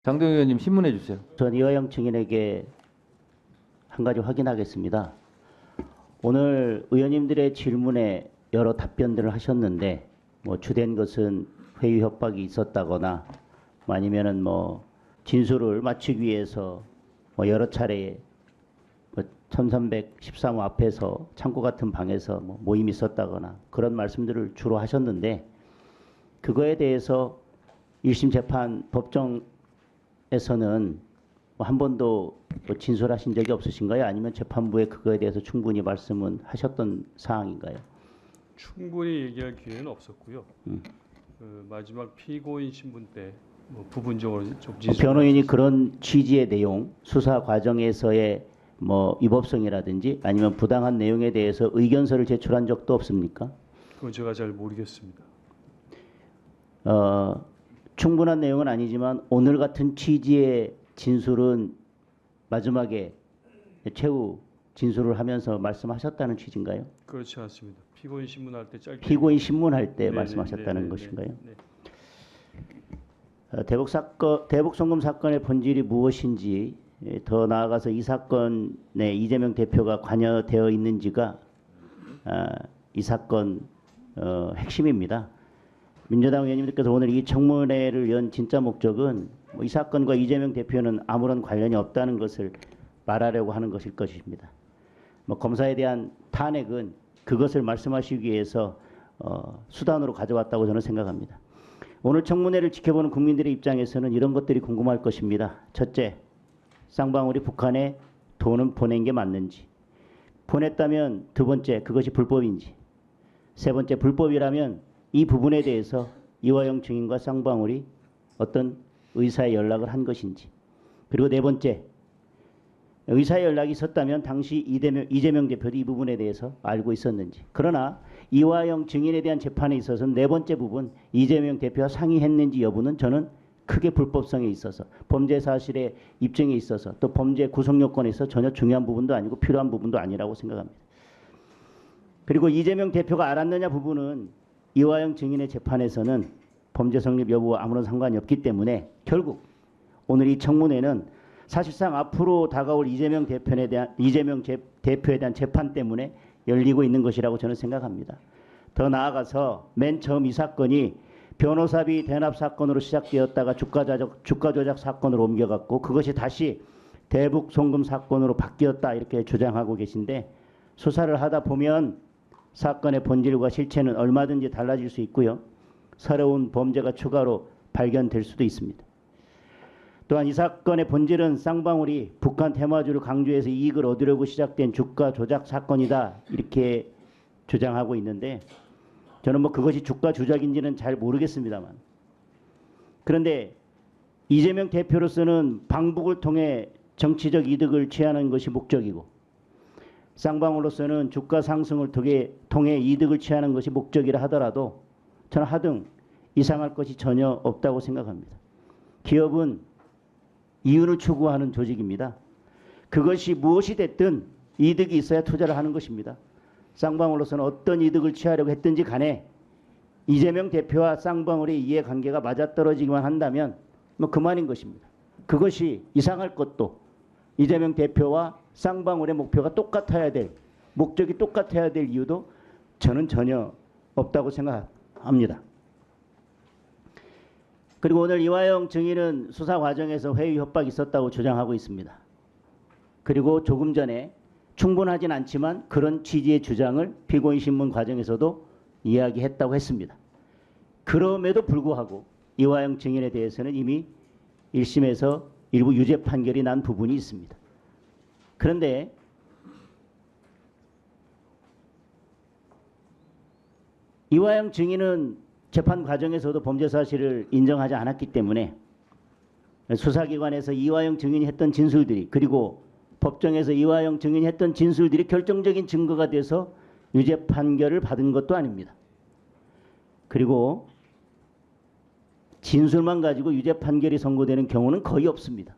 장동영 의원님 신문해 주세요. 전 이화영 증인에게 한 가지 확인하겠습니다. 오늘 의원님들의 질문에 여러 답변들을 하셨는데 주된 것은 회유 협박이 있었다거나 아니면은 진술을 맞추기 위해서 여러 차례 1313호 앞에서 창고 같은 방에서 모임이 있었다거나 그런 말씀들을 주로 하셨는데, 그거에 대해서 1심 재판 법정에서는 한 번도 진술하신 적이 없으신가요? 아니면 재판부에 그거에 대해서 충분히 말씀은 하셨던 사항인가요? 충분히 얘기할 기회는 없었고요. 그 마지막 피고인 신문 때 부분적으로 좀 변호인이 그런 취지의 내용, 수사 과정에서의 위법성이라든지 아니면 부당한 내용에 대해서 의견서를 제출한 적도 없습니까? 그건 제가 잘 모르겠습니다. 충분한 내용은 아니지만 오늘 같은 취지의 진술은 마지막에 최후 진술을 하면서 말씀하셨다는 취지인가요? 그렇지 않습니다. 피고인 신문할 때 짧게. 피고인 신문할 때 네네, 말씀하셨다는 네네, 것인가요? 네. 대북 송금 사건의 본질이 무엇인지, 더 나아가서 이 사건에 이재명 대표가 관여되어 있는지가 이 사건 핵심입니다. 민주당 의원님들께서 오늘 이 청문회를 연 진짜 목적은 이 사건과 이재명 대표는 아무런 관련이 없다는 것을 말하려고 하는 것일 것입니다. 검사에 대한 탄핵은 그것을 말씀하시기 위해서 수단으로 가져왔다고 저는 생각합니다. 오늘 청문회를 지켜보는 국민들의 입장에서는 이런 것들이 궁금할 것입니다. 첫째, 쌍방울이 북한에 돈은 보낸 게 맞는지, 보냈다면 두 번째, 그것이 불법인지, 세 번째, 불법이라면 이 부분에 대해서 이화영 증인과 쌍방울이 어떤 의사의 연락을 한 것인지, 그리고 네 번째, 의사의 연락이 있었다면 당시 이재명 대표도 이 부분에 대해서 알고 있었는지. 그러나 이화영 증인에 대한 재판에 있어서는 네 번째 부분, 이재명 대표와 상의했는지 여부는 저는 크게 불법성에 있어서, 범죄 사실의 입증에 있어서, 또 범죄 구성 요건에 있어서 전혀 중요한 부분도 아니고 필요한 부분도 아니라고 생각합니다. 그리고 이재명 대표가 알았느냐 부분은 이화영 증인의 재판에서는 범죄 성립 여부와 아무런 상관이 없기 때문에 결국 오늘 이 청문회는 사실상 앞으로 다가올 이재명 대표에 대한 재판 때문에 열리고 있는 것이라고 저는 생각합니다. 더 나아가서 맨 처음 이 사건이 변호사비 대납 사건으로 시작되었다가 주가 조작 사건으로 옮겨갔고, 그것이 다시 대북 송금 사건으로 바뀌었다 이렇게 주장하고 계신데, 수사를 하다 보면 사건의 본질과 실체는 얼마든지 달라질 수 있고요. 새로운 범죄가 추가로 발견될 수도 있습니다. 또한 이 사건의 본질은 쌍방울이 북한 테마주를 강조해서 이익을 얻으려고 시작된 주가 조작 사건이다 이렇게 주장하고 있는데, 저는 그것이 주가 조작인지는 잘 모르겠습니다만, 그런데 이재명 대표로서는 방북을 통해 정치적 이득을 취하는 것이 목적이고, 쌍방울로서는 주가 상승을 통해 이득을 취하는 것이 목적이라 하더라도 저는 하등 이상할 것이 전혀 없다고 생각합니다. 기업은 이윤을 추구하는 조직입니다. 그것이 무엇이 됐든 이득이 있어야 투자를 하는 것입니다. 쌍방울로서는 어떤 이득을 취하려고 했든지 간에 이재명 대표와 쌍방울의 이해관계가 맞아떨어지기만 한다면 그만인 것입니다. 그것이 이상할 것도, 이재명 대표와 쌍방울의 목표가 똑같아야 될, 목적이 똑같아야 될 이유도 저는 전혀 없다고 생각합니다. 그리고 오늘 이화영 증인은 수사 과정에서 회유 협박이 있었다고 주장하고 있습니다. 그리고 조금 전에 충분하진 않지만 그런 취지의 주장을 피고인 신문 과정에서도 이야기했다고 했습니다. 그럼에도 불구하고 이화영 증인에 대해서는 이미 1심에서 일부 유죄 판결이 난 부분이 있습니다. 그런데 이화영 증인은 재판 과정에서도 범죄 사실을 인정하지 않았기 때문에 수사기관에서 이화영 증인이 했던 진술들이, 그리고 법정에서 이화영 증인이 했던 진술들이 결정적인 증거가 돼서 유죄 판결을 받은 것도 아닙니다. 그리고 진술만 가지고 유죄 판결이 선고되는 경우는 거의 없습니다.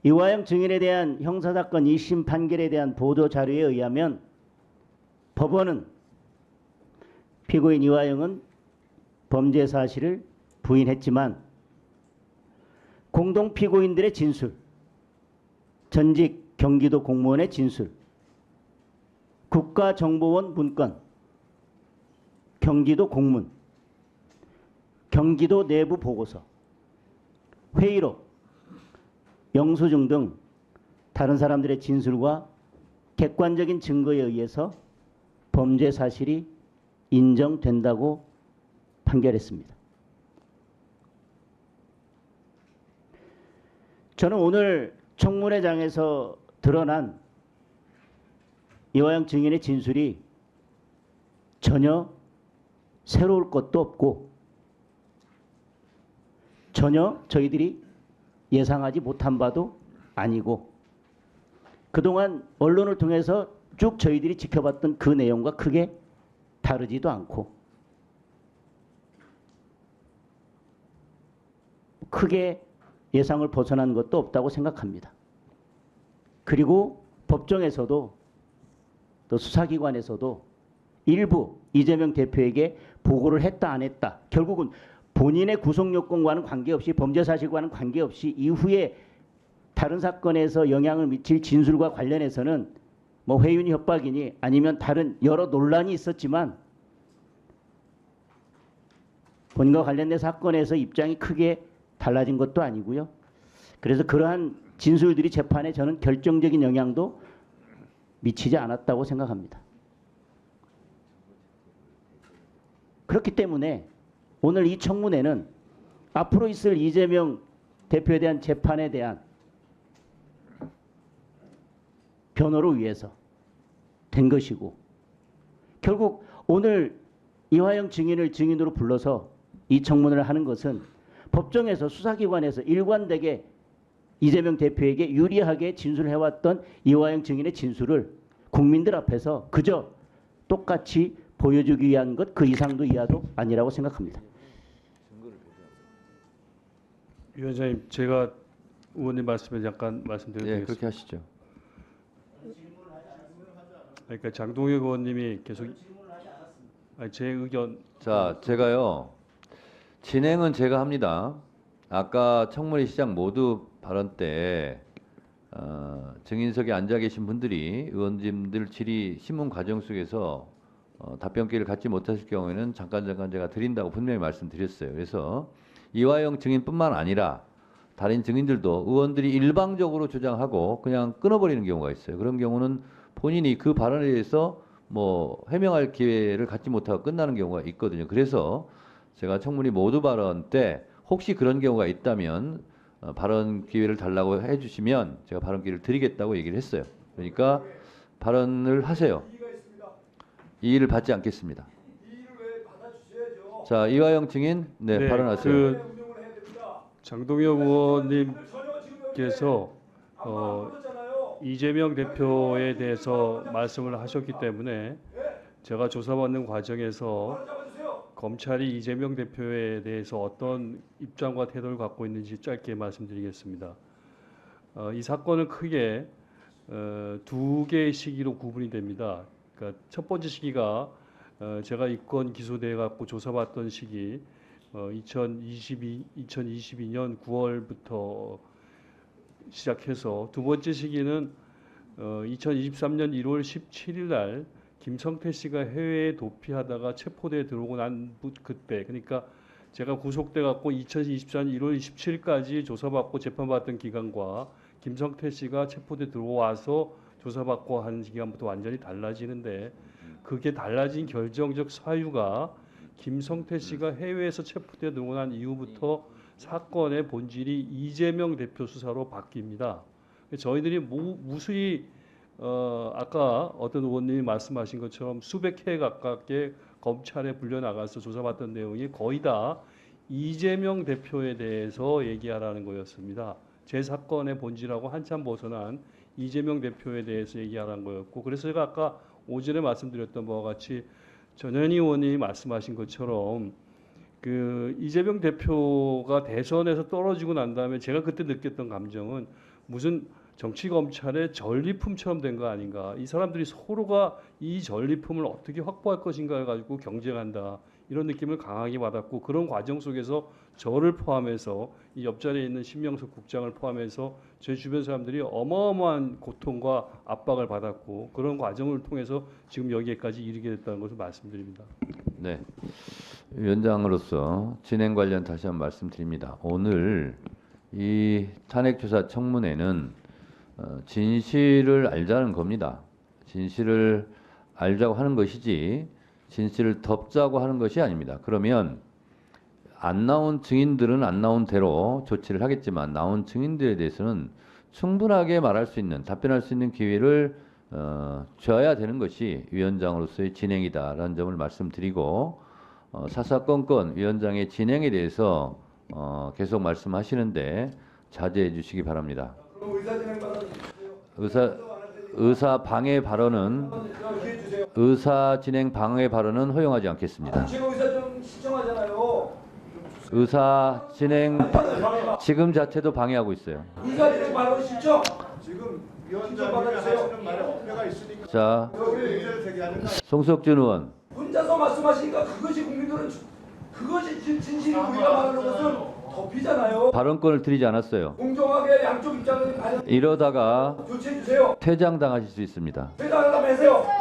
이화영 증인에 대한 형사사건 1심 판결에 대한 보도자료에 의하면 법원은 피고인 이화영은 범죄 사실을 부인했지만 공동 피고인들의 진술, 전직 경기도 공무원의 진술, 국가정보원 문건, 경기도 공문, 경기도 내부 보고서, 회의록, 영수증 등 다른 사람들의 진술과 객관적인 증거에 의해서 범죄 사실이 인정된다고 판결했습니다. 저는 오늘 청문회장에서 드러난 이화영 증인의 진술이 전혀 새로울 것도 없고 전혀 저희들이 예상하지 못한 바도 아니고 그동안 언론을 통해서 쭉 저희들이 지켜봤던 그 내용과 크게 다르지도 않고 크게 예상을 벗어난 것도 없다고 생각합니다. 그리고 법정에서도 또 수사기관에서도 일부 이재명 대표에게 보고를 했다 안 했다 결국은 본인의 구속 요건과는 관계없이 범죄 사실과는 관계없이 이후에 다른 사건에서 영향을 미칠 진술과 관련해서는 뭐 회유니 협박이니 아니면 다른 여러 논란이 있었지만 본인과 관련된 사건에서 입장이 크게 달라진 것도 아니고요. 그래서 그러한 진술들이 재판에 저는 결정적인 영향도 미치지 않았다고 생각합니다. 그렇기 때문에 오늘 이 청문회는 앞으로 있을 이재명 대표에 대한 재판에 대한 변호를 위해서 된 것이고 결국 오늘 이화영 증인을 증인으로 불러서 이 청문회를 하는 것은 법정에서 수사기관에서 일관되게 이재명 대표에게 유리하게 진술해왔던 이화영 증인의 진술을 국민들 앞에서 그저 똑같이 보여주기 위한 것 그 이상도 이하도 아니라고 생각합니다. 위원장님, 제가 의원님 말씀에 잠깐 말씀드려도 예, 되겠습니다. 그렇게 하시죠. 그러니까 장동혁 의원님이 계속 제 의견 자, 제가요. 진행은 제가 합니다. 아까 청문회 시작 모두 발언 때 증인석에 앉아 계신 분들이 의원님들 질의 신문 과정 속에서 답변 기회를 갖지 못하실 경우에는 잠깐 제가 드린다고 분명히 말씀드렸어요. 그래서 이화영 증인뿐만 아니라 다른 증인들도 의원들이 일방적으로 주장하고 그냥 끊어버리는 경우가 있어요. 그런 경우는 본인이 그 발언에 대해서 뭐 해명할 기회를 갖지 못하고 끝나는 경우가 있거든요. 그래서 제가 청문회 모두 발언 때 혹시 그런 경우가 있다면 발언 기회를 달라고 해주시면 제가 발언 기회를 드리겠다고 얘기를 했어요. 그러니까 발언을 하세요. 이의를 받지 않겠습니다. 자, 이화영 증인, 네, 발언하세요. 장동혁 의원님께서 이재명 대표에 대해서 말씀을 하셨기 때문에 제가 조사받는 과정에서 검찰이 이재명 대표에 대해서 어떤 입장과 태도를 갖고 있는지 짧게 말씀드리겠습니다. 이 사건은 크게 두 개의 시기로 구분이 됩니다. 그러니까 첫 번째 시기가 제가 입건 기소돼 갖고 조사받던 시기 2022년 9월부터 시작해서 두 번째 시기는 2023년 1월 17일 날 김성태 씨가 해외에 도피하다가 체포대에 들어오고 난 그때 그러니까 제가 구속돼 갖고 2024년 1월 27일까지 조사받고 재판받던 기간과 김성태 씨가 체포대 들어와서 조사받고 하는 기간부터 완전히 달라지는데 그게 달라진 결정적 사유가 김성태 씨가 해외에서 체포돼 들어오고 난 이후부터 사건의 본질이 이재명 대표 수사로 바뀝니다. 저희들이 무수히 아까 어떤 의원님이 말씀하신 것처럼 수백 회 가깝게 검찰에 불려나가서 조사받던 내용이 거의 다 이재명 대표에 대해서 얘기하라는 거였습니다. 제 사건의 본질하고 한참 벗어난 이재명 대표에 대해서 얘기하라는 거였고 그래서 제가 아까 오전에 말씀드렸던 바와 같이 전현희 의원님이 말씀하신 것처럼 그 이재명 대표가 대선에서 떨어지고 난 다음에 제가 그때 느꼈던 감정은 무슨 정치 검찰의 전리품처럼 된 거 아닌가. 이 사람들이 서로가 이 전리품을 어떻게 확보할 것인가를 가지고 경쟁한다. 이런 느낌을 강하게 받았고 그런 과정 속에서 저를 포함해서 이 옆자리에 있는 신명석 국장을 포함해서 제 주변 사람들이 어마어마한 고통과 압박을 받았고 그런 과정을 통해서 지금 여기까지 이르게 됐다는 것을 말씀드립니다. 네. 위원장으로서 진행 관련 다시 한번 말씀드립니다. 오늘 이 탄핵조사 청문회는 진실을 알자는 겁니다. 진실을 알자고 하는 것이지 진실을 덮자고 하는 것이 아닙니다. 그러면 안 나온 증인들은 안 나온 대로 조치를 하겠지만 나온 증인들에 대해서는 충분하게 말할 수 있는 답변할 수 있는 기회를 줘야 되는 것이 위원장으로서의 진행이다라는 점을 말씀드리고 사사건건 위원장의 진행에 대해서 계속 말씀하시는데 자제해 주시기 바랍니다. 의사 방해 발언은 의사 진행 방해 발언은 허용하지 않겠습니다. 지금 의사 좀 신청하잖아요. 의사 진행 지금 자체도 방해하고 있어요. 의사 진행 발언 신청. 지금 위원장이 하시는 말에 어폐가 있으니까 자, 문제를 제기하는 송석준 의원. 혼자서 말씀하시니까 그것이 국민들은 그것이 진실이 우리가 말하는 것은 덮이잖아요. 발언권을 드리지 않았어요. 공정하게 양쪽 입장을 가려 이러다가 조치해 주세요. 퇴장당하실 수 있습니다. 회장을 하세요.